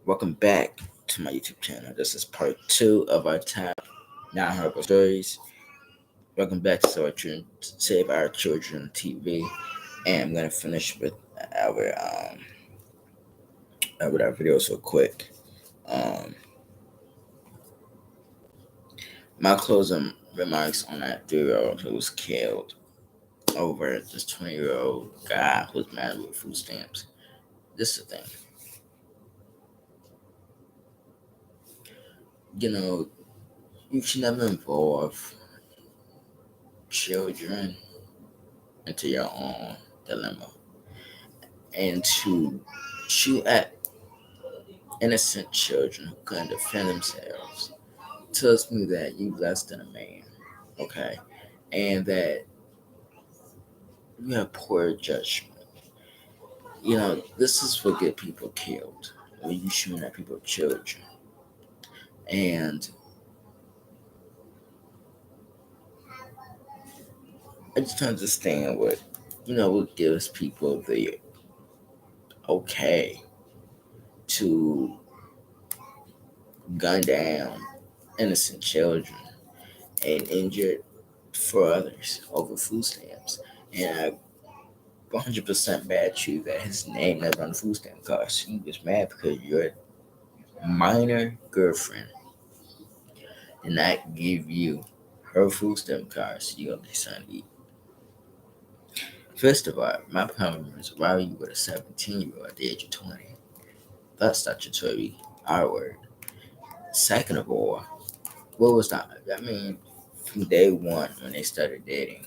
Welcome back to my YouTube channel. This is part two of our top 9 horrible stories. Welcome back to Save Our Children TV, and I'm gonna finish our with our video so quick. Um, my closing remarks on that 3-year-old who was killed over this 20-year-old guy who was married with food stamps. This is the thing, you know, you should never involve children into your own dilemma. And to shoot at innocent children who couldn't defend themselves tells me that you less than a man, okay? And that you have poor judgment. This is what get people killed when you shooting at people's children. And I just don't understand what gives people the okay to gun down innocent children and injured for others over food stamps. And I 100% mad you that his name never on the food stamp card. He was mad because your minor girlfriend did not give you her food stamp card so you gonna be son to eat. First of all, my problem is why are you with a 17-year-old at the age of 20? That's statutory R word. Second of all, what was the from day one when they started dating,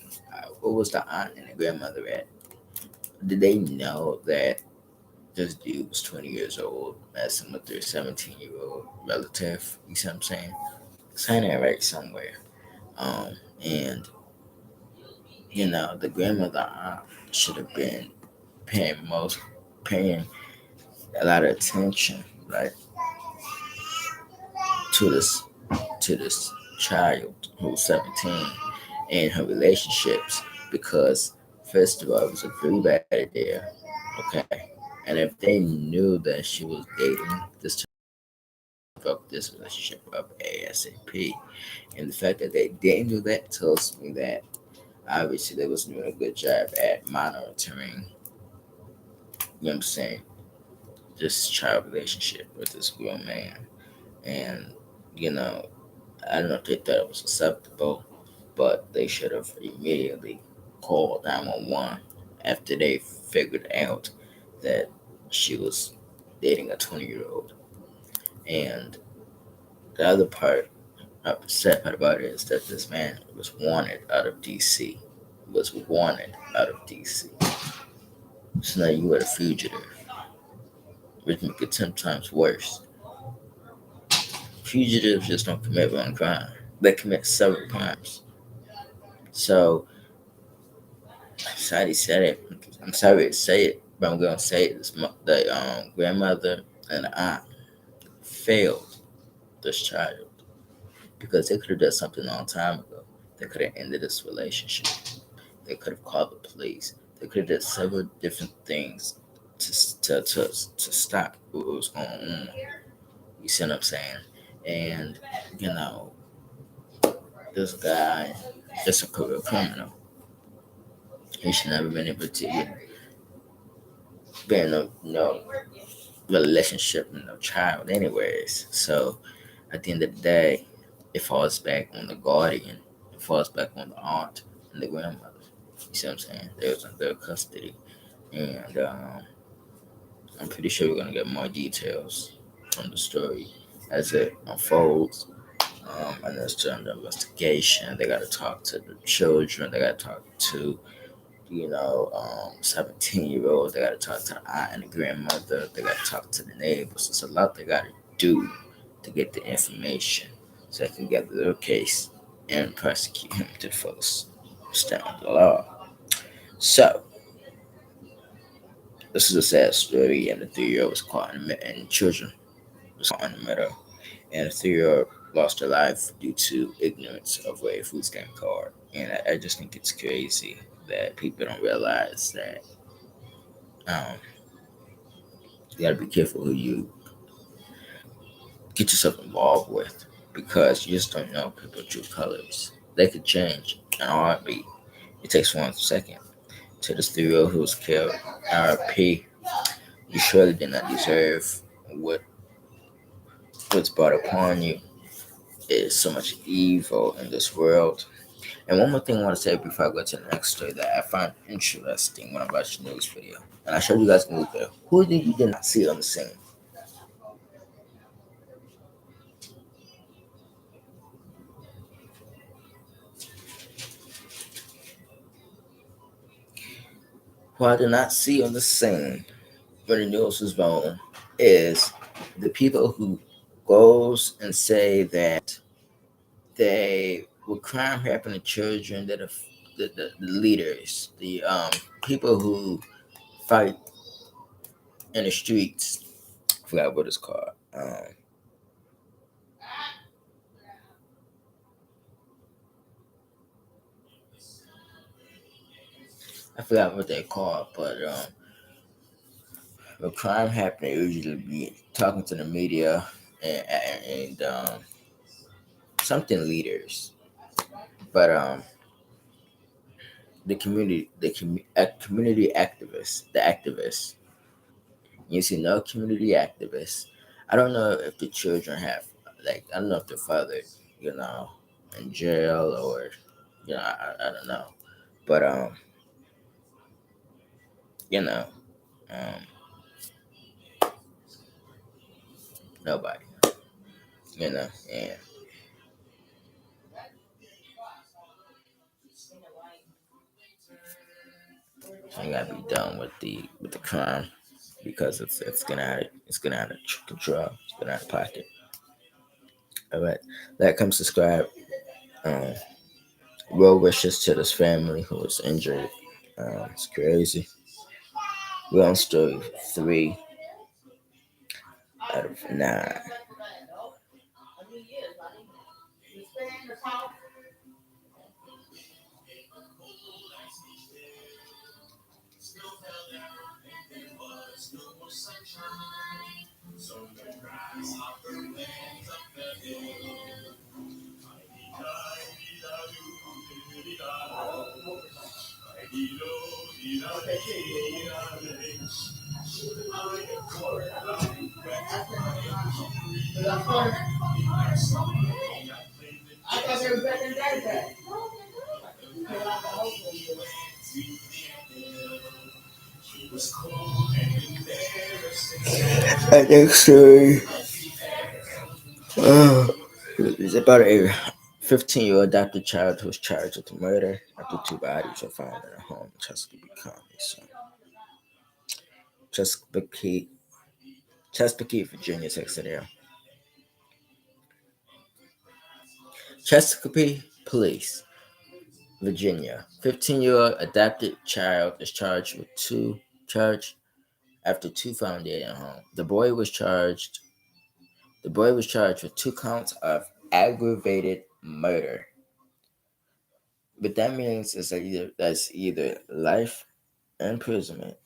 what was the aunt and the grandmother at? Did they know that this dude was 20 years old, messing with their 17-year-old relative? You see what I'm saying? Sign that right somewhere. And the grandmother should have been paying a lot of attention, right, to this child who's 17 and her relationships, because first of all, it was a very bad idea, okay? And if they knew that she was dating this broke this relationship up ASAP. And the fact that they didn't do that tells me that obviously they wasn't doing a good job at monitoring, what I'm saying, this child relationship with this grown man. And, you know, I don't know if they thought it was acceptable, but they should have immediately called 911 after they figured out that she was dating a 20-year-old. And the other part, sad part about it is that this man was wanted out of DC. Was wanted out of DC. So now you are a fugitive, which make it 10 times worse. Fugitives just don't commit one crime; they commit several crimes. So I'm sorry to say it. I'm sorry to say it, but I'm gonna say it. The grandmother and the aunt failed this child because they could have done something a long time ago. They could have ended this relationship. They could have called the police. They could have done several different things to stop what was going on. You see what I'm saying? And you know, this guy is a career criminal. He should never been able to be in no relationship with no child, anyways. So at the end of the day, it falls back on the guardian. It falls back on the aunt and the grandmother. You see what I'm saying? They was in their custody, and I'm pretty sure we're gonna get more details from the story as it unfolds. And there's still under investigation. They got to talk to the children. They got to talk to 17-year-olds. They got to talk to the aunt and the grandmother. They got to talk to the neighbors. There's a lot they got to do to get the information so they can gather their case and prosecute him to the fullest extent of the law. So this is a sad story, and the 3-year-old was caught in the middle, and children was caught in the middle, and the 3-year-old lost her life due to ignorance of a food stamp card. And I just think it's crazy that people don't realize that you gotta be careful who you get yourself involved with, because you just don't know people's true colors. They could change in a heartbeat. It takes 1 second. To the 3-year-old who was killed, RP, you surely did not deserve what what's brought upon you. There's so much evil in this world. And one more thing I want to say before I go to the next story that I find interesting when I watched the news video. And I showed you guys the news video. Who did you did not see on the scene? Who I did not see on the scene when the news was on is the people who goes and say that they would crime happen to children that are the leaders, the people who fight in the streets. I forgot what it's called. I forgot what they call it, but when crime happen, they usually be talking to the media and something leaders. But community activists, the activists. You see, no community activists. I don't know if the children have, like, I don't know if the father, you know, in jail or, I don't know. But you know, um, nobody, and so you gotta be done with the crime, because it's getting out of control, it's getting out of pocket. All right, that comes subscribe. Um, well wishes to this family who was injured. It's crazy. We're on story 3 out of 9. And next story, uh, is about a 15-year-old adopted child who was charged with murder after 2 bodies were found in a home in Chesapeake County. So, Chesapeake, Chesapeake, Virginia, Texas. Chesapeake Police, Virginia. 15-year-old adopted child is charged after two found dead at home. The boy was charged with 2 counts of aggravated murder. But that means that's either life imprisonment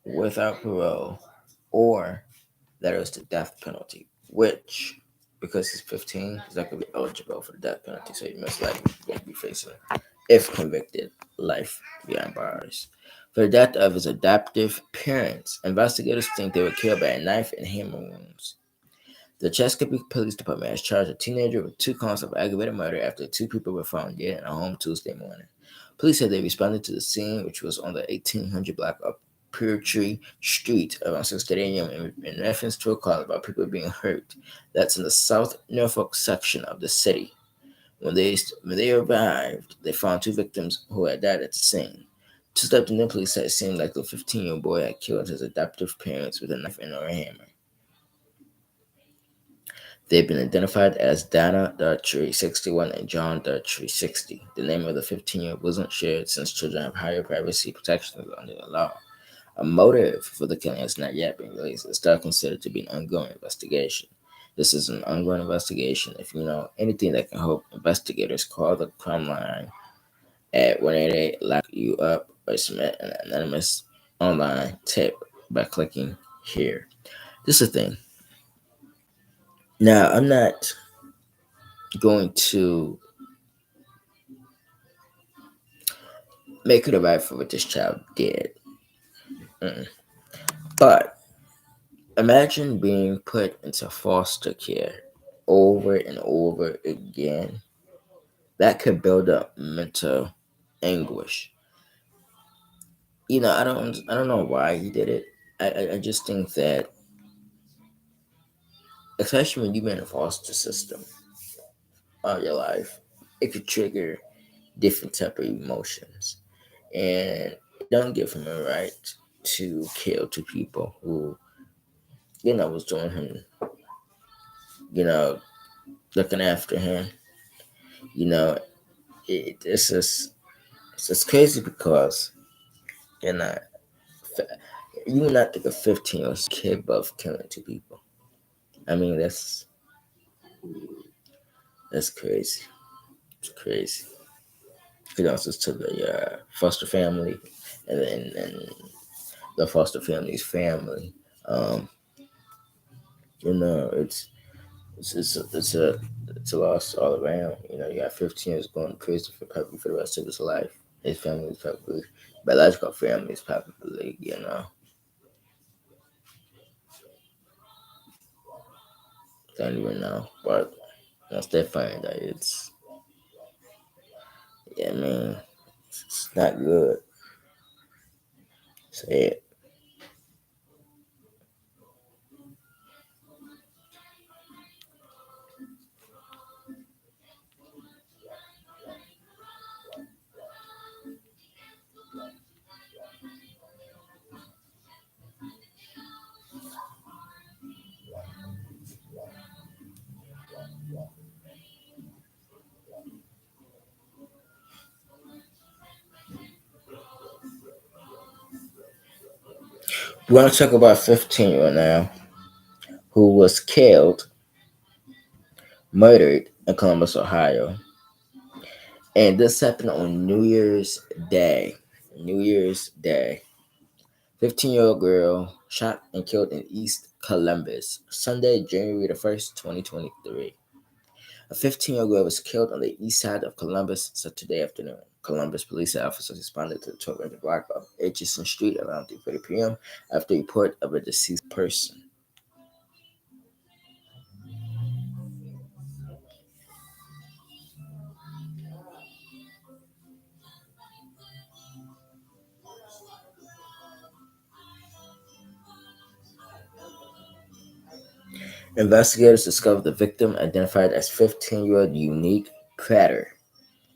without parole, or that is the death penalty. Which, because he's 15, he's not going to be eligible for the death penalty, so he most likely going to be facing, if convicted, life behind bars. For the death of his adoptive parents, investigators think they were killed by a knife and hammer wounds. The Chesapeake Police Department has charged a teenager with 2 counts of aggravated murder after 2 people were found dead in a home Tuesday morning. Police said they responded to the scene, which was on the 1800 block of Peartree Street, around 6:30 a.m. in reference to a call about people being hurt. That's in the South Norfolk section of the city. When they arrived, they found 2 victims who had died at the scene. Tuesday afternoon, police said it seemed like the 15-year-old boy had killed his adoptive parents with a knife and or a hammer. They've been identified as Dana Dartrey, 61, and John Dartrey, 60. The name of the 15-year-old wasn't shared since children have higher privacy protections under the law. A motive for the killing has not yet been released. It's still considered to be an ongoing investigation. This is an ongoing investigation. If you know anything that can help investigators, call the crime line at 188 Lock You Up or submit an anonymous online tip by clicking here. This is the thing. Now, I'm not going to make it right for what this child did. Mm. But imagine being put into foster care over and over again. That could build up mental anguish. I don't know why he did it. I just think that, especially when you've been in a foster system all your life, it could trigger different type of emotions, and it don't give him a right to kill two people who was doing him, you know, looking after him. You know, it's just it's crazy because you know you would not think a 15-year-old kid of killing two people. I mean that's crazy. It's crazy. Because to the foster family, and the foster family's family. Um, it's a loss all around. You got 15 years going to prison for probably for the rest of his life. His family is probably biological family is probably don't even know. But once they find out, it's yeah, man, it's not good. So yeah. We want to talk about 15-year-old now who was killed, murdered in Columbus, Ohio. And this happened on New Year's Day. New Year's Day. 15-year-old girl shot and killed in East Columbus, Sunday, January the 1st, 2023. A 15-year-old girl was killed on the east side of Columbus Saturday afternoon. Columbus police officers responded to the 1200 block of Atchison Street around 3:30 p.m. after a report of a deceased person. Investigators discovered the victim, identified as 15-year-old Unique Prater,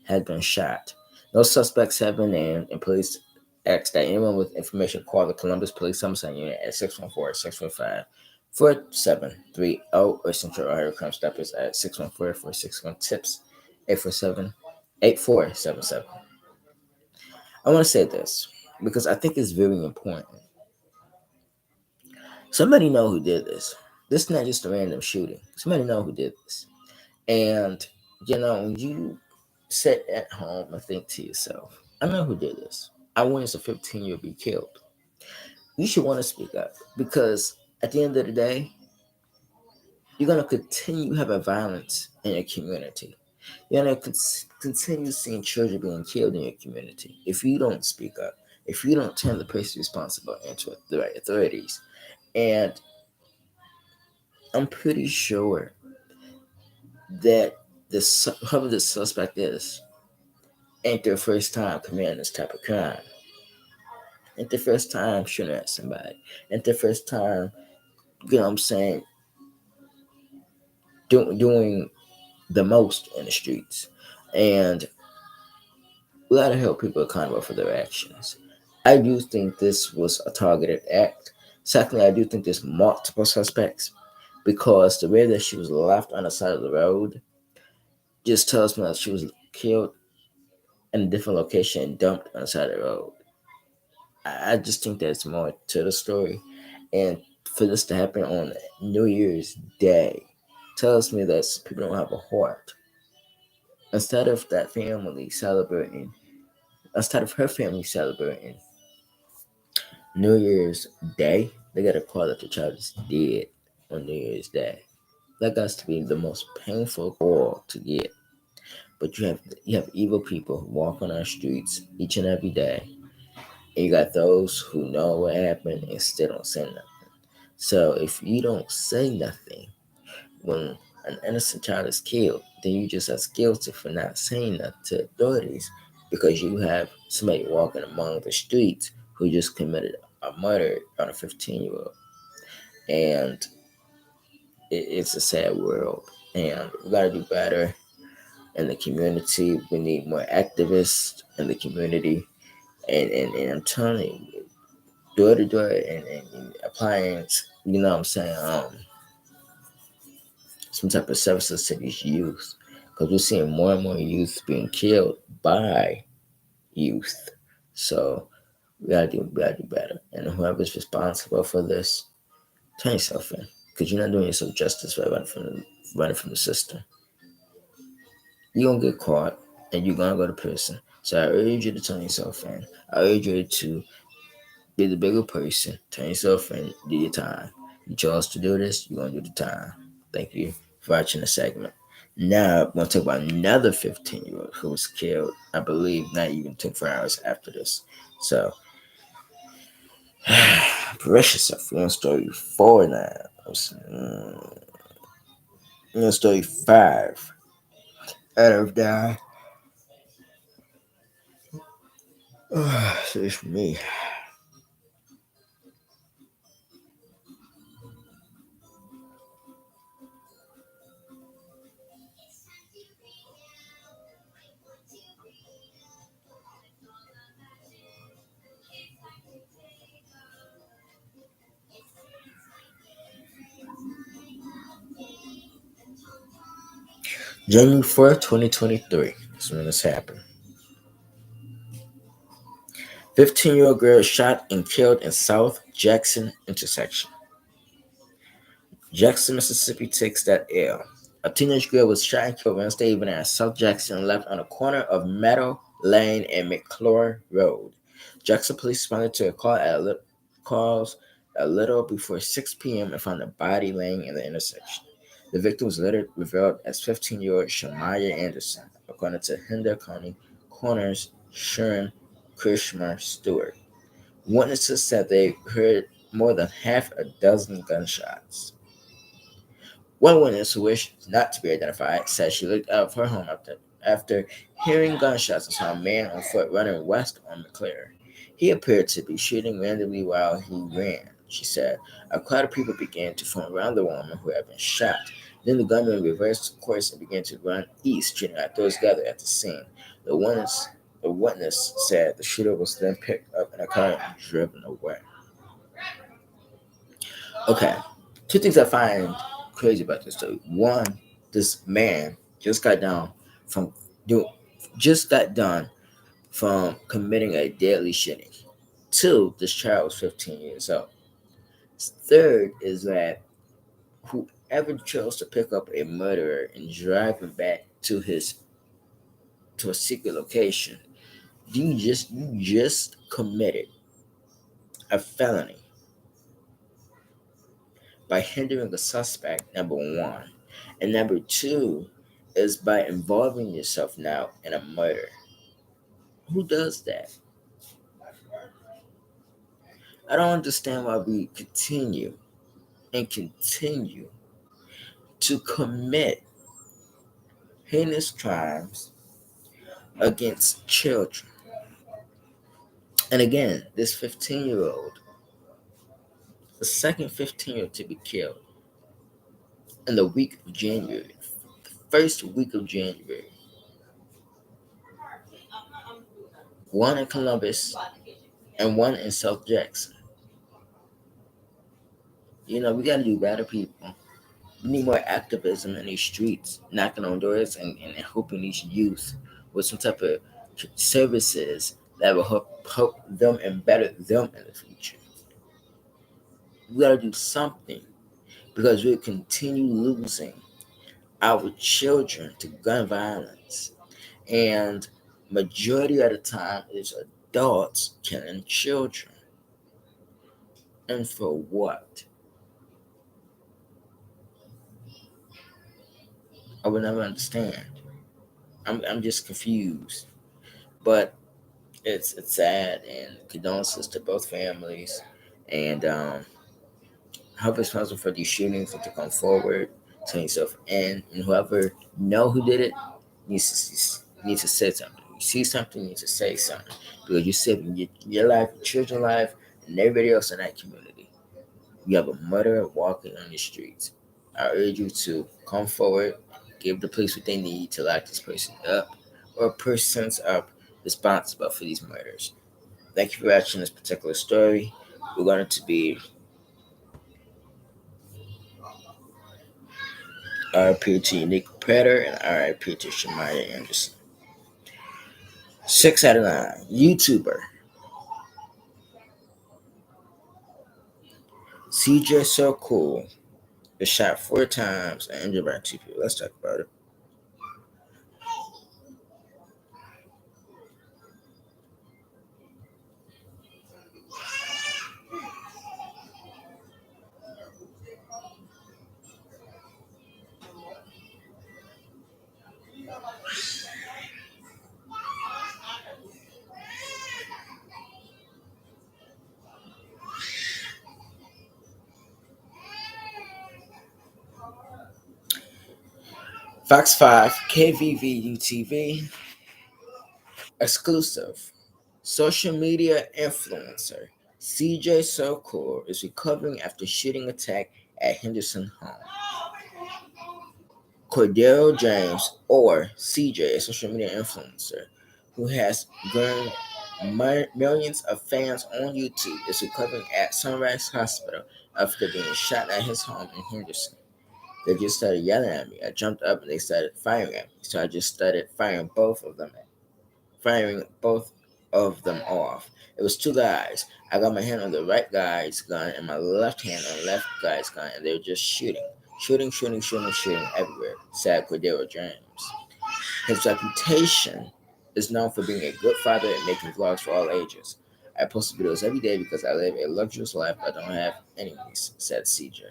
had been shot. No suspects have been named, and police asked that anyone with information call the Columbus Police Homicide Unit at 614-615-4730 or Central Ohio Crime Stoppers at 614-461-TIPS 847-8477. I want to say this because I think it's very important. Somebody know who did this. This is not just a random shooting. Somebody know who did this. And, when you sit at home and think to yourself, I know who did this. I want a 15-year-old be killed. You should want to speak up because at the end of the day, you're going to continue having violence in your community. You're going to continue seeing children being killed in your community if you don't speak up, if you don't turn the person responsible into the right authorities. And I'm pretty sure that whoever the suspect is ain't their first time committing this type of crime. Ain't their first time shooting at somebody. Ain't their first time, what I'm saying, doing the most in the streets. And we gotta help people accountable for their actions. I do think this was a targeted act. Secondly, I do think there's multiple suspects because the way that she was left on the side of the road just tells me that she was killed in a different location and dumped on the side of the road. I just think there's more to the story. And for this to happen on New Year's Day tells me that people don't have a heart. Instead of that family celebrating, instead of her family celebrating New Year's Day, they got a call that the child is dead on New Year's Day. That got to be the most painful call to get. But you have evil people who walk on our streets each and every day, and you got those who know what happened and still don't say nothing. So if you don't say nothing when an innocent child is killed, then you just as guilty for not saying that to authorities because you have somebody walking among the streets who just committed a murder on a 15-year-old. And it's a sad world. And we got to do better in the community. We need more activists in the community. And I'm telling you, door to door and applying, you know what I'm saying, some type of services to these youth. Because we're seeing more and more youth being killed by youth. So we gotta do better. And whoever's responsible for this, turn yourself in. Because you're not doing yourself justice by running from the system. You're gonna get caught and you're gonna go to prison. So I urge you to turn yourself in. I urge you to be the bigger person. Turn yourself in, do your time. You chose to do this, you're gonna do the time. Thank you for watching the segment. Now I'm gonna talk about another 15-year-old who was killed, I believe not even 24 hours after this. So brace yourself. We're on story 4 now. We're on story 5. Out of that. So it's for me. January 4th, 2023. That's when this happened. 15-year-old girl shot and killed in South Jackson intersection. Jackson, Mississippi takes that L. A teenage girl was shot and killed Wednesday evening at South Jackson left on the corner of Meadow Lane and McClure Road. Jackson police responded to a calls a little before 6 p.m. and found a body laying in the intersection. The victim was later revealed as 15-year-old Shamaya Anderson, according to Hinder County Coroner's Sharon Krishma Stewart. Witnesses said they heard more than half a dozen gunshots. One witness, who wished not to be identified, said she looked out of her home after hearing gunshots and saw a man on foot running west on McClure. He appeared to be shooting randomly while he ran, she said. A crowd of people began to form around the woman who had been shot. Then the gunman reversed course and began to run east, shooting at those gathered at the scene. The witness said the shooter was then picked up in a car and driven away. Okay, two things I find crazy about this story. One, this man from do just got done from committing a deadly shooting. Two, this child was 15 years old. Third is that whoever chose to pick up a murderer and drive him back to a secret location, you just committed a felony by hindering the suspect, number one. And number two is by involving yourself now in a murder. Who does that? I don't understand why we continue to commit heinous crimes against children. And again, this 15-year-old, the second 15-year-old to be killed in the week of January, the first week of January, one in Columbus and one in South Jackson. We got to do better, people. We need more activism in these streets, knocking on doors and helping these youth with some type of services that will help them and better them in the future. We got to do something because we'll continue losing our children to gun violence. And majority of the time is adults killing children. And for what? I would never understand. I'm just confused. But it's sad, and condolences to both families. And whoever responsible for these shootings need to come forward, turn yourself in, and whoever know who did it needs to say something. You see something, you need to say something because you saving your life, your children's life, and everybody else in that community. You have a murderer walking on the streets. I urge you to come forward, give the police what they need to lock this person up, or persons up responsible for these murders. Thank you for watching this particular story. We're going to be RIP to Unique Predator and RIP to Shamaya Anderson. 6 out of 9. YouTuber CJ So Cool was shot 4 times and injured by 2 people. Let's talk about it. Fox 5 KVVU TV exclusive. Social media influencer CJ So Cool is recovering after shooting attack at Henderson home. Cordero James, or CJ, a social media influencer who has grown millions of fans on YouTube, is recovering at Sunrise Hospital after being shot at his home in Henderson. They just started yelling at me. I jumped up and they started firing at me. So I just started firing both of them off. It was 2 guys. I got my hand on the right guy's gun and my left hand on the left guy's gun, and they were just shooting everywhere. Said Cordero James. His reputation is known for being a good father and making vlogs for all ages. I post videos every day because I live a luxurious life but don't have enemies, said CJ.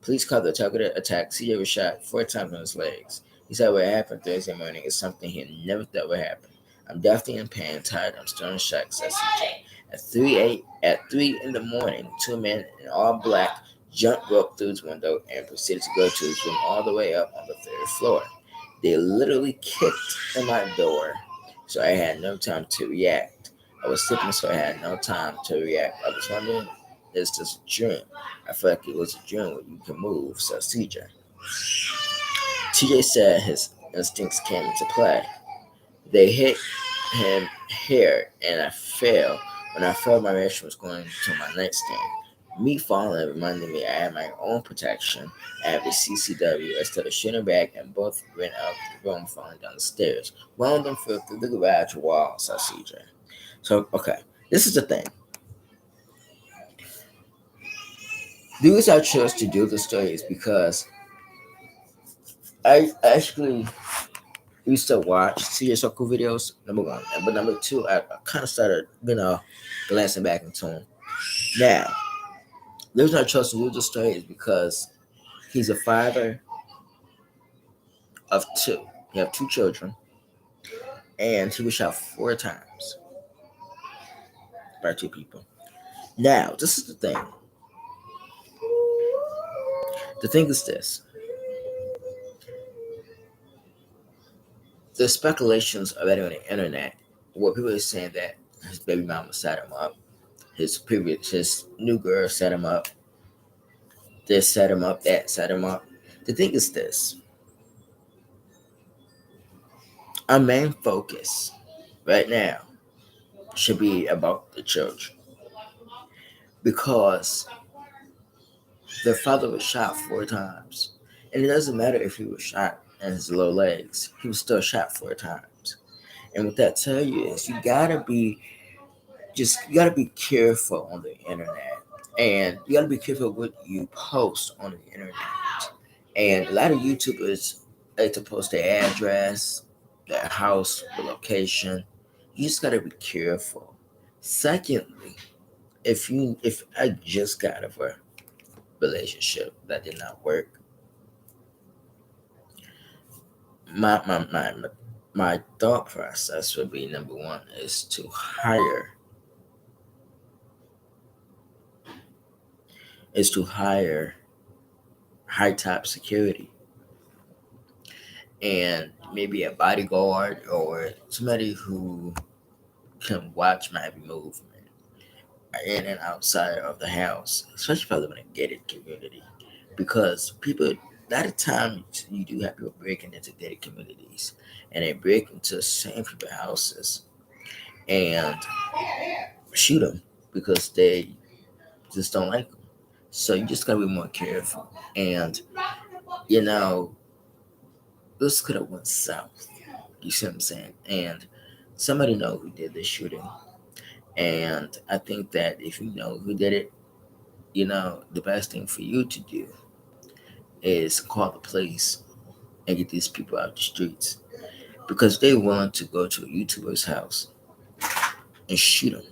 Police called the targeted attack. CJ was shot 4 times on his legs. He said what happened Thursday morning is something he never thought would happen. I'm definitely in pain, tired, I'm still in shock, said CJ. At 3 in the morning, 2 men in all black broke through his window and proceeded to go to his room all the way up on the 3rd floor. They literally kicked in my door, so I had no time to react. I was sleeping, so I had no time to react. I was wondering, is this a dream? I felt like it was a dream where you can move, said CJ. TJ said his instincts came into play. They hit him here, and I fell. When I fell, my reaction was going to my nightstand. Me falling reminded me I had my own protection. I have a CCW. Instead of shooting back, and both ran out of the room, falling down the stairs. One of them fell through the garage wall, said CJ. So, okay, this is the thing. The reason I chose to do this story is because I actually used to watch CJ Circle videos, number one. But number two, I kind of started, glancing back into him. Now, the reason I chose to do this story is because he's a father of two. He have 2 children, and he was shot 4 times by 2 people. Now, this is the thing. The thing is this. There's speculations already on the internet where people are saying that his baby mama set him up. His new girl set him up. This set him up, that set him up. The thing is this. Our main focus right now should be about the church, because their father was shot 4 times. And it doesn't matter if he was shot in his low legs, he was still shot 4 times. And what that tell you is you gotta be careful on the internet. And you gotta be careful what you post on the internet. And a lot of YouTubers like to post their address, their house, the location. You just gotta be careful. Secondly, if I just got out of a relationship that did not work, my thought process would be number one is to hire high top security and maybe a bodyguard or somebody who can watch my every movement in and outside of the house, especially if I live in a gated community. Because people, a lot of times you do have people breaking into gated communities and they break into same people's houses and shoot them because they just don't like them. So you just gotta be more careful. And you know, this could have went south. You see what I'm saying? And somebody know who did this shooting. And I think that if you know who did it, the best thing for you to do is call the police and get these people out the streets because they're willing to go to a YouTuber's house and shoot him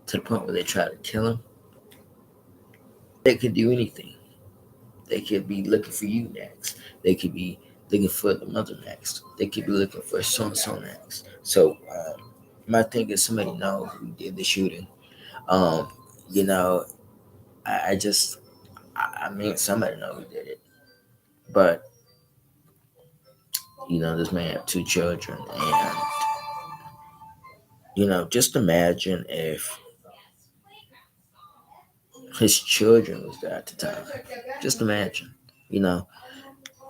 to the point where they try to kill him. They could do anything. They could be looking for you next. They could be looking for the mother next. They could be looking for so and so next. So my thing is somebody know who did the shooting. Um, you know, I just I mean somebody know who did it. But this man had two children, and just imagine if his children was there at the time. Just imagine, you know,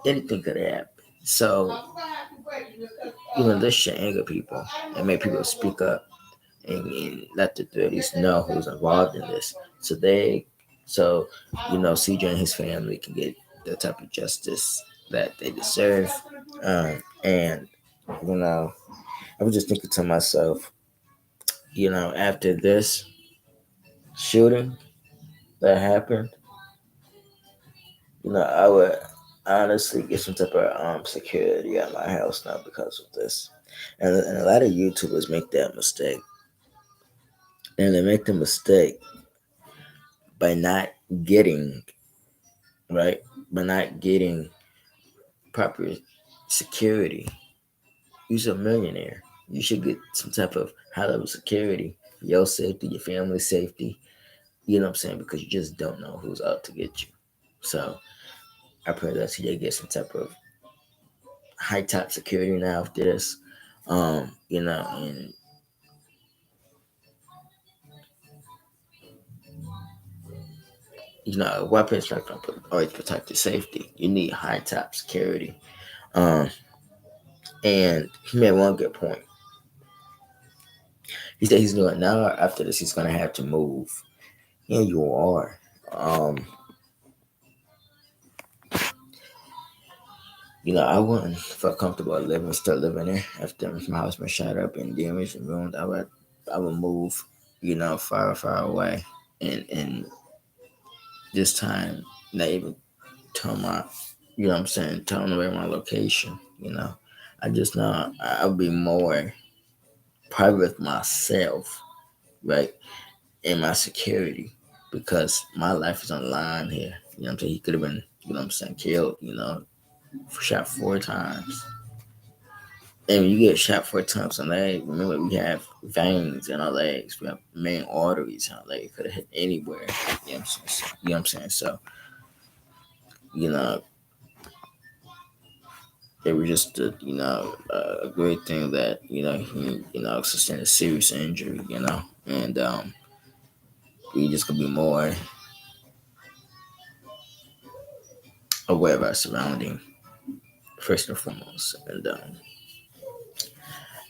anything could happen. So, this should anger people and make people speak up and let the authorities know who's involved in this. So CJ and his family can get the type of justice that they deserve. And, you know, I was just thinking to myself, after this shooting that happened, I would honestly get some type of security at my house now because of this. And a lot of YouTubers make that mistake. And they make the mistake by not getting, right? By not getting proper security. You're a millionaire. You should get some type of high level security for your safety, your family's safety. You know what I'm saying? Because you just don't know who's out to get you. So I pray that CJ gets some type of high top security now after this. And weapons not gonna always protect your safety. You need high top security. Um, and he made one good point. He said he's doing now after this he's gonna have to move. Yeah, you are. Um, I wouldn't feel comfortable still living there after my house been shot up and damaged and ruined. I would move, far, far away, and this time not even tell my, what I'm saying, tell them away my location. I just know I'll be more private with myself, right, and my security because my life is on the line here. You know what I'm saying? He could have been, killed, shot 4 times. And when you get shot 4 times in the leg, remember we have veins in our legs. We have main arteries in our leg. It could have hit anywhere. I'm saying? So, you know, it was just a great thing that, he, sustained a serious injury, and we just could be more aware of our surrounding first and foremost. And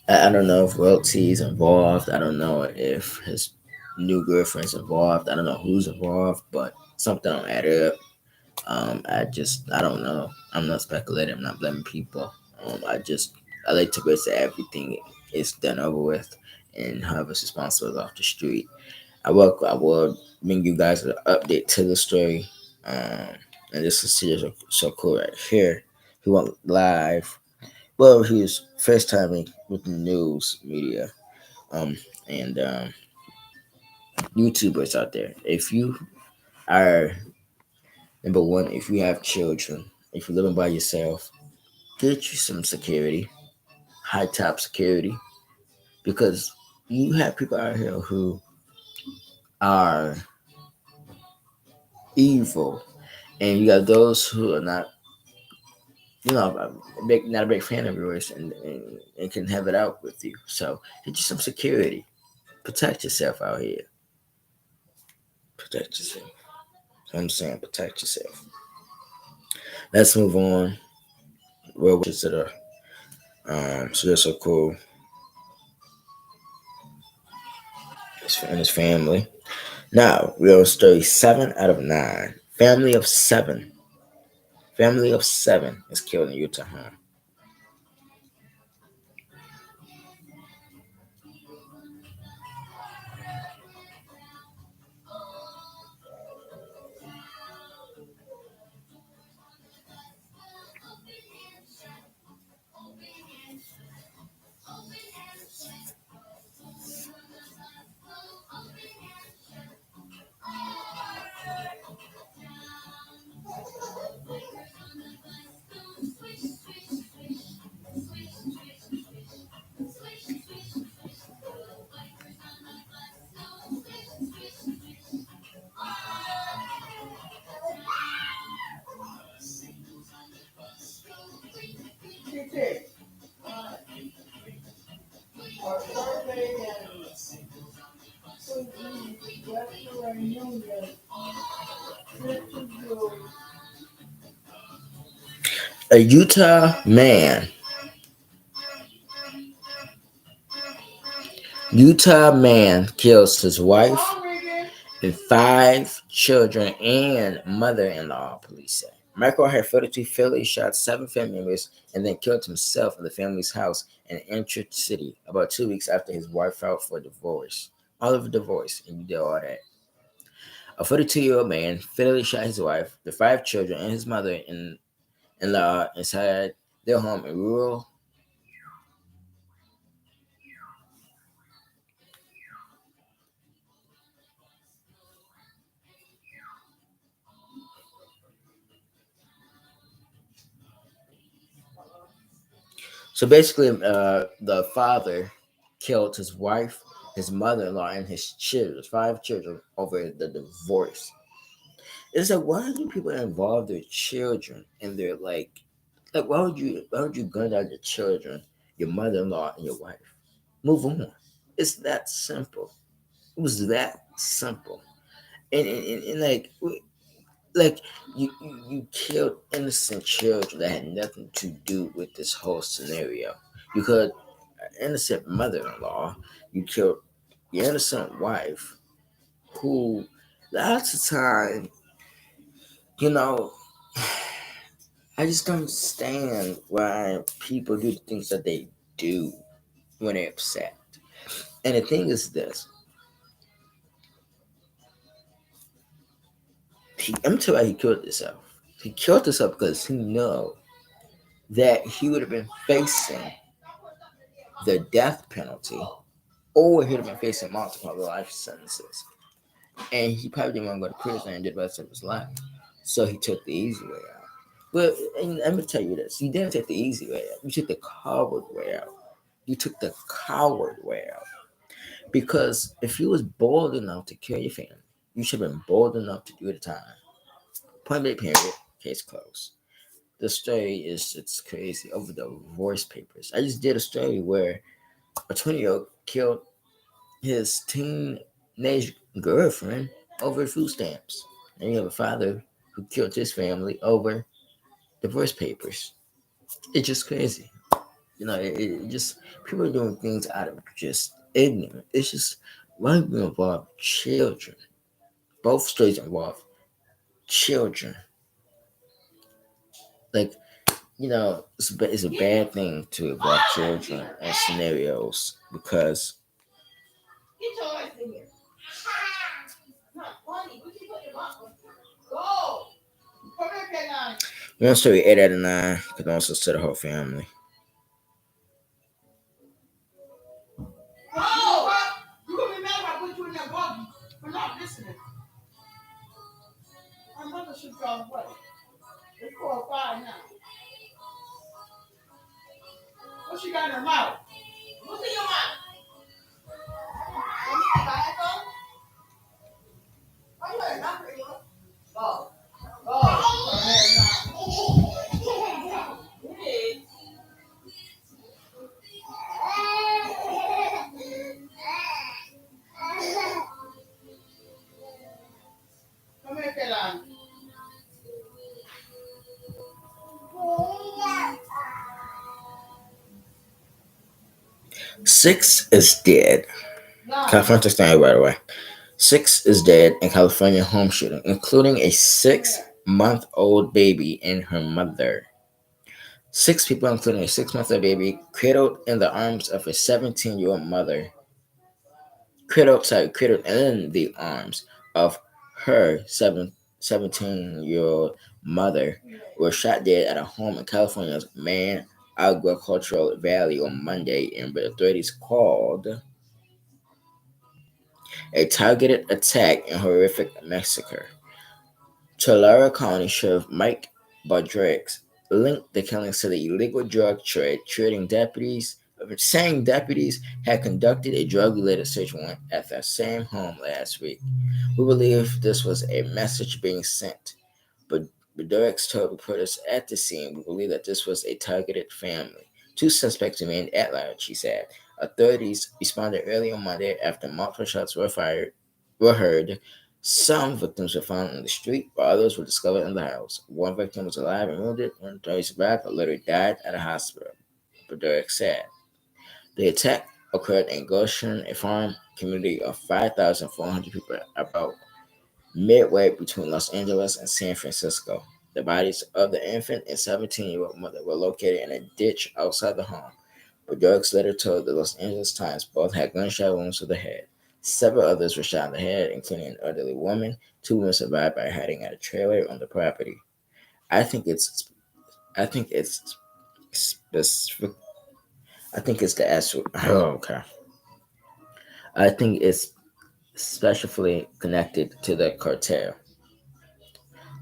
I don't know if royalty is involved. I don't know if his new girlfriend's involved. I don't know who's involved, but something don't add up. I don't know. I'm not speculating. I'm not blaming people. I like to wait till everything is done over with and whoever's responsible is off the street. I will bring you guys an update to the story. And this is so cool right here. He went live. Well, he was first timing with the news media. Um, and YouTubers out there. If you are number one, if you have children, if you're living by yourself, get you some security, high top security, because you have people out here who are evil, and you got those who are not, not a big fan of yours, and can have it out with you. So get you some security. Protect yourself out here. Protect yourself. I'm saying protect yourself. Let's move on. Well wishes to the so that's so cool. And his family. Now we're on story 7 out of 9. Family of 7. Family of 7 is killed in Utah home. A Utah man kills his wife and 5 children and mother-in-law, police say. Michael had 42 fatally shot 7 family members and then killed himself in the family's house in Entrance City about 2 weeks after his wife filed for divorce. All of a divorce, and you did all that. A 42-year-old man fatally shot his wife, the 5 children, and his mother-in-law inside their home in rural. So basically, the father killed his wife, his mother-in-law, and his children, 5 children, over the divorce. It's like, why do people involve their children in their like why would you gun down your children, your mother-in-law, and your wife? Move on. It's that simple. It was that simple. And like you killed innocent children that had nothing to do with this whole scenario. You killed an innocent mother-in-law. You killed your innocent wife, who lots of time, you know, I just don't understand why people do the things that they do when they're upset. And the thing is this: I'm telling you, why he killed himself. He killed himself because he knew that he would have been facing the death penalty, or he'd have been facing multiple life sentences. And he probably didn't want to go to prison and do the rest of his life. So he took the easy way out. But and let me tell you this: you didn't take the easy way out. You took the coward way out. You took the coward way out. Because if you was bold enough to kill your family, you should have been bold enough to do it at the time. Point blank period. Case closed. The story is it's crazy over the divorce papers. I just did a story where a 20-year-old killed his teenage girlfriend over food stamps. And you have a father who killed his family over divorce papers. It's just crazy. It just people are doing things out of just ignorance. It's just why do we involve children? Both stories involve children. Like, it's a bad thing to involve children in scenarios because one story 8 out of 9 could also to the whole family. Six is dead. California testimony, by the way. Six is dead in California home shooting, including a 6-month-old baby and her mother. Six people, including a 6-month-old baby, cradled in the arms of a 17-year-old mother. Cradled in the arms of her 17-year-old mother, were shot dead at a home in California's Man Agricultural Valley on Monday in what authorities called a targeted attack and horrific massacre. Tulare County Sheriff Mike Baldrix linked the killings to the illegal drug trade, saying deputies had conducted a drug-related search warrant at that same home last week. We believe this was a message being sent, but Baldrix told reporters at the scene, "We believe that this was a targeted family. Two suspects remained at large," he said. Authorities responded early on Monday after multiple shots were heard. Some victims were found in the street, while others were discovered in the house. One victim was alive and wounded, and authorities survived, but later died at a hospital, Baldrix said. The attack occurred in Goshen, a farm community of 5,400 people, about midway between Los Angeles and San Francisco. The bodies of the infant and 17-year-old mother were located in a ditch outside the home. Baldrix later told the Los Angeles Times both had gunshot wounds to the head. Several others were shot in the head, including an elderly woman. Two women survived by hiding at a trailer on the property. I think it's I think it's specific. I think it's the actual. Oh, okay. I think it's specifically connected to the cartel.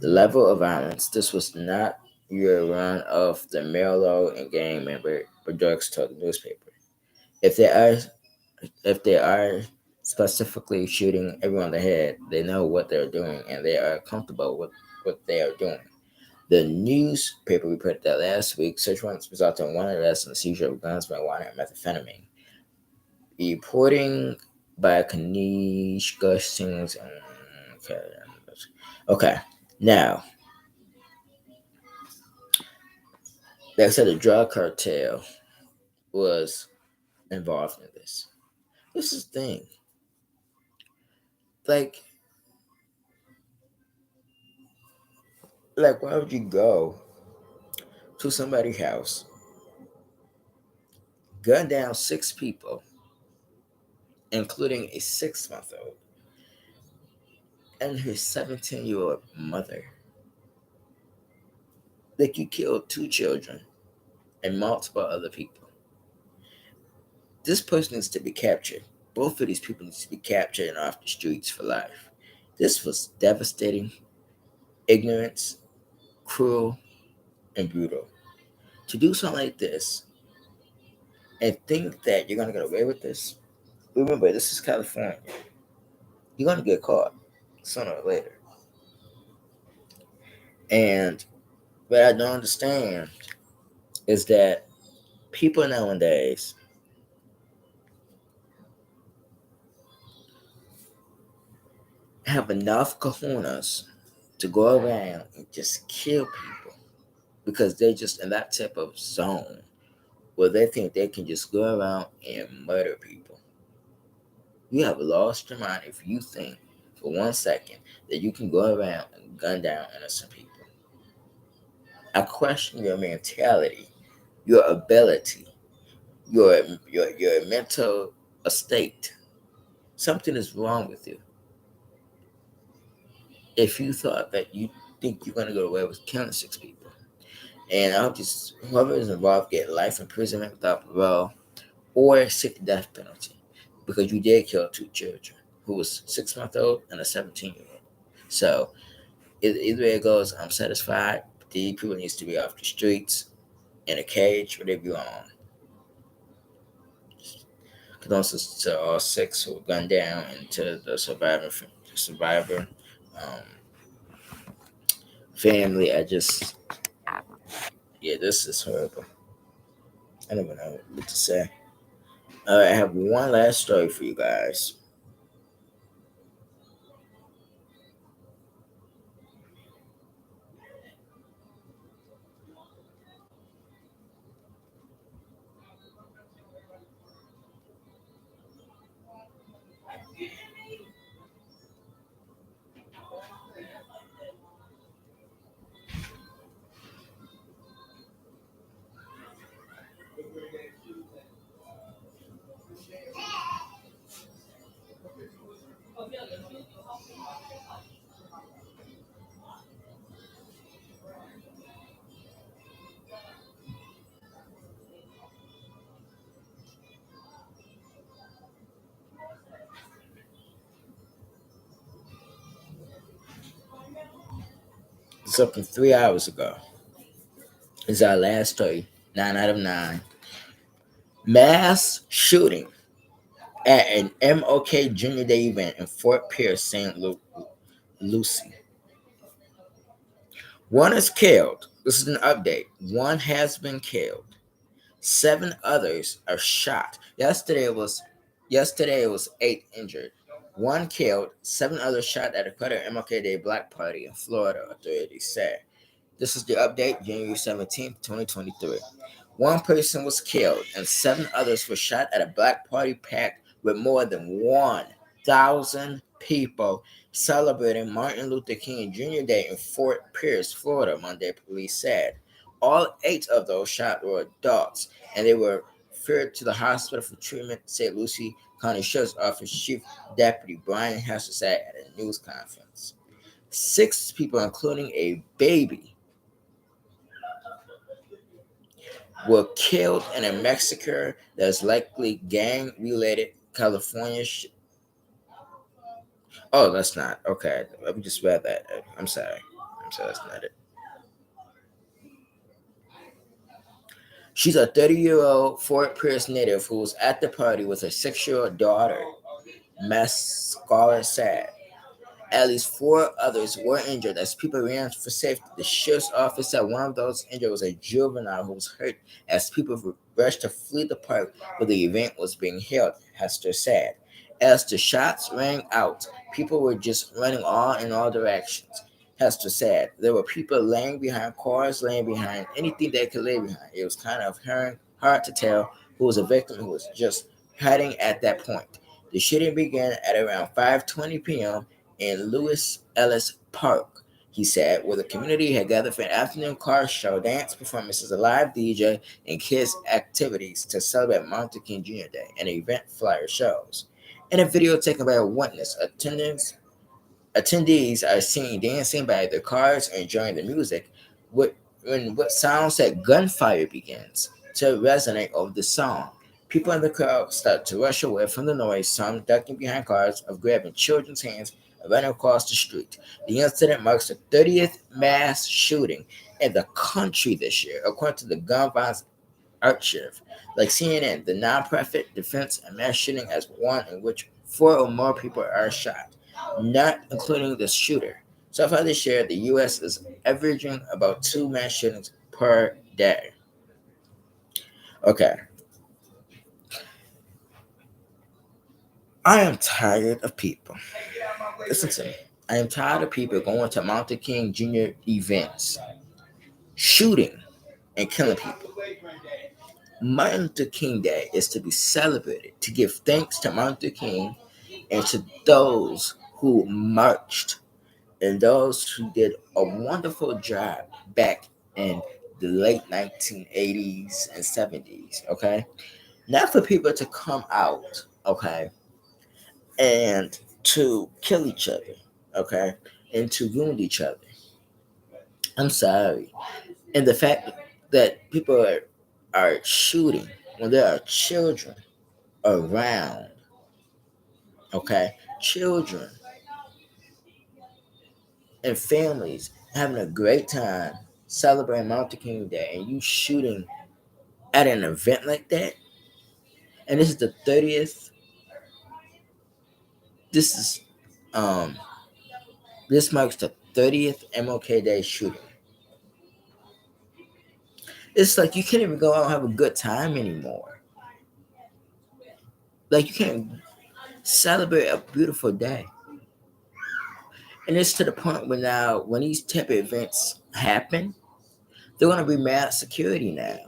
The level of violence. This was not your run of the Merlo and gang member, Baldrix told the newspaper. If they are if they are specifically shooting everyone in the head, they know what they're doing and they are comfortable with what they are doing. The newspaper reported that last week, search warrants resulted in one arrest and the seizure of guns, marijuana, and methamphetamine. Reporting by Kanishka Sings. Okay. Okay. Now, like I said, the drug cartel was involved in this. This is the thing. Like, why would you go to somebody's house, gun down six people, including a 6-month-old and his 17-year-old mother? Like, you killed two children and multiple other people. This person needs to be captured. Both of these people need to be captured and off the streets for life. This was devastating, ignorance, cruel, and brutal. To do something like this and think that you're gonna get away with this, remember this is California. You're gonna get caught sooner or later. And what I don't understand is that people nowadays have enough kahunas to go around and just kill people because they're just in that type of zone where they think they can just go around and murder people. You have lost your mind if you think for 1 second that you can go around and gun down innocent people. I question your mentality, your ability, your mental state. Something is wrong with you. If you thought that you think you're gonna go away with killing six people, and I'll just whoever is involved get life imprisonment without parole or seek the death penalty because you did kill two children who was 6 months old and a 17-year-old. So either way it goes, I'm satisfied. The people needs to be off the streets in a cage where they belong. Condolences to all six who were gunned down and to the survivor um, family. Yeah, this is horrible. I don't even know what to say. All right, I have one last story for you guys. It's up from 3 hours ago. It's our last story. 9 out of 9. Mass shooting at an MLK Junior Day event in Fort Pierce, Lucie. One is killed. This is an update. One has been killed. 7 others are shot. Yesterday it was 8 injured. One killed, 7 others shot at a Qatar MLK Day Black Party in Florida, authorities said. This is the update, January 17th, 2023. One person was killed and 7 others were shot at a black party packed with more than 1,000 people celebrating Martin Luther King Jr. Day in Fort Pierce, Florida, Monday, police said. All 8 of those shot were adults and they were referred to the hospital for treatment, said Lucie County Sheriff's Office Chief Deputy Brian Hester said at a news conference. 6 people, including a baby, were killed in a massacre that is likely gang related. California. Oh, that's not. Okay. Let me just read that. I'm sorry. I'm sorry, that's not it. She's a 30-year-old Fort Pierce native who was at the party with her 6-year-old daughter, Mass Scholar said. At least 4 others were injured as people ran for safety. The sheriff's office said one of those injured was a juvenile who was hurt as people rushed to flee the park where the event was being held, Hester said. As the shots rang out, people were just running in all directions. Hester said there were people laying behind cars, laying behind anything they could lay behind. It was kind of hard to tell who was a victim who was just hiding at that point. The shooting began at around 5:20 p.m. in Lewis Ellis Park, he said, where the community had gathered for an afternoon car show, dance performances, a live DJ, and kids' activities to celebrate Martin Luther King Jr. Day and event flyer shows. In a video taken by a witness, attendees are seen dancing by their cars and enjoying the music when what sounds like gunfire begins to resonate over the song. People in the crowd start to rush away from the noise, some ducking behind cars, of grabbing children's hands and running across the street. The incident marks the 30th mass shooting in the country this year, according to the Gun Violence Archive. Like CNN, the nonprofit Defense and Mass Shooting has one in which 4 or more people are shot, not including the shooter. So far this year, the U.S. is averaging about 2 mass shootings per day. Okay, I am tired of people. Listen to me. I am tired of people going to Martin Luther King Jr. events, shooting and killing people. Martin Luther King Day is to be celebrated to give thanks to Martin Luther King and to those who marched and those who did a wonderful job back in the late 1980s and 70s, okay? Not for people to come out, okay, and to kill each other, okay, and to wound each other. I'm sorry. And the fact that people are shooting when there are children around, okay, children and families having a great time celebrating Martin Luther King Day and you shooting at an event like that, and this is the 30th. This is um this marks the 30th MLK Day shooting. It's like you can't even go out and have a good time anymore. Like you can't celebrate a beautiful day. And it's to the point where now when these type of events happen, they're gonna be mad at security now.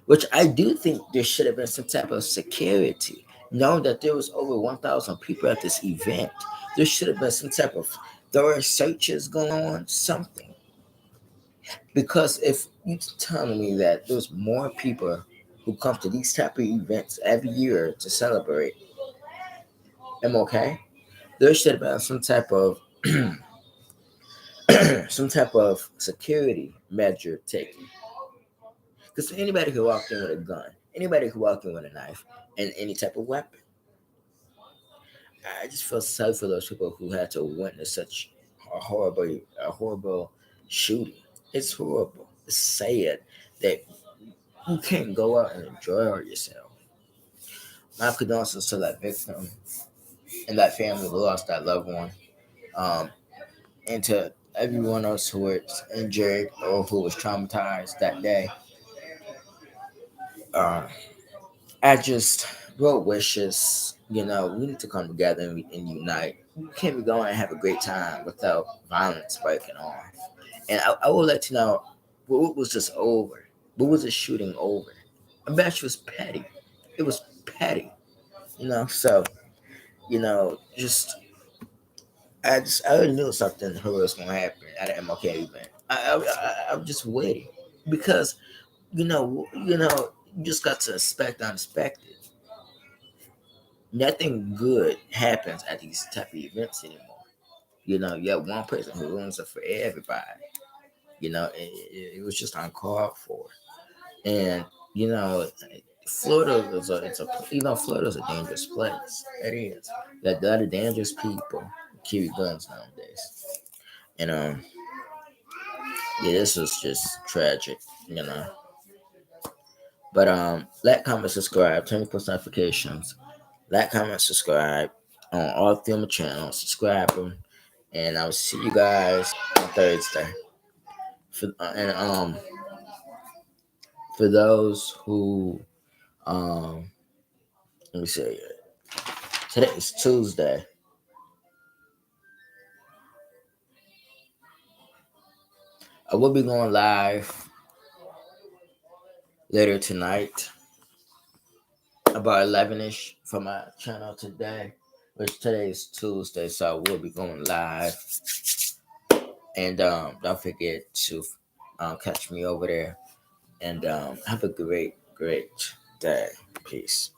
Which I do think there should have been some type of security. Knowing that there was over 1,000 people at this event, there should have been some type of thorough searches going on, something. Because if you telling me that there's more people who come to these type of events every year to celebrate MLK, there should have been some type of some type of security measure taken. Because anybody could walk in with a gun, anybody could walk in with a knife, and any type of weapon. I just feel sorry for those people who had to witness such a horrible shooting. It's horrible. It's sad that you can't go out and enjoy yourself. My condolences to that victim and that family who lost that loved one, um, and to everyone else who was injured or who was traumatized that day. Uh, I just wrote wishes. We need to come together and unite. We can't be going and have a great time without violence breaking off. And I will let you know what was just over. What was the shooting over? I bet you it was petty. It was petty. So just I already knew something horrible was gonna happen at an MLK event. I'm just waiting because you just got to expect the unexpected. Nothing good happens at these type of events anymore. You have one person who ruins it for everybody. It was just uncalled for. And Florida Florida's a dangerous place. It is. That a lot of dangerous people carry guns nowadays. And yeah, this was just tragic. You know. But like, comment, subscribe, turn on post notifications. Like, comment, subscribe on all film channels. Subscribe them, and I'll see you guys on Thursday. For those who let me see. Today is Tuesday. I will be going live later tonight, about 11ish, for my channel today, which today is Tuesday, so I will be going live. And don't forget to catch me over there. And have a great day. Peace.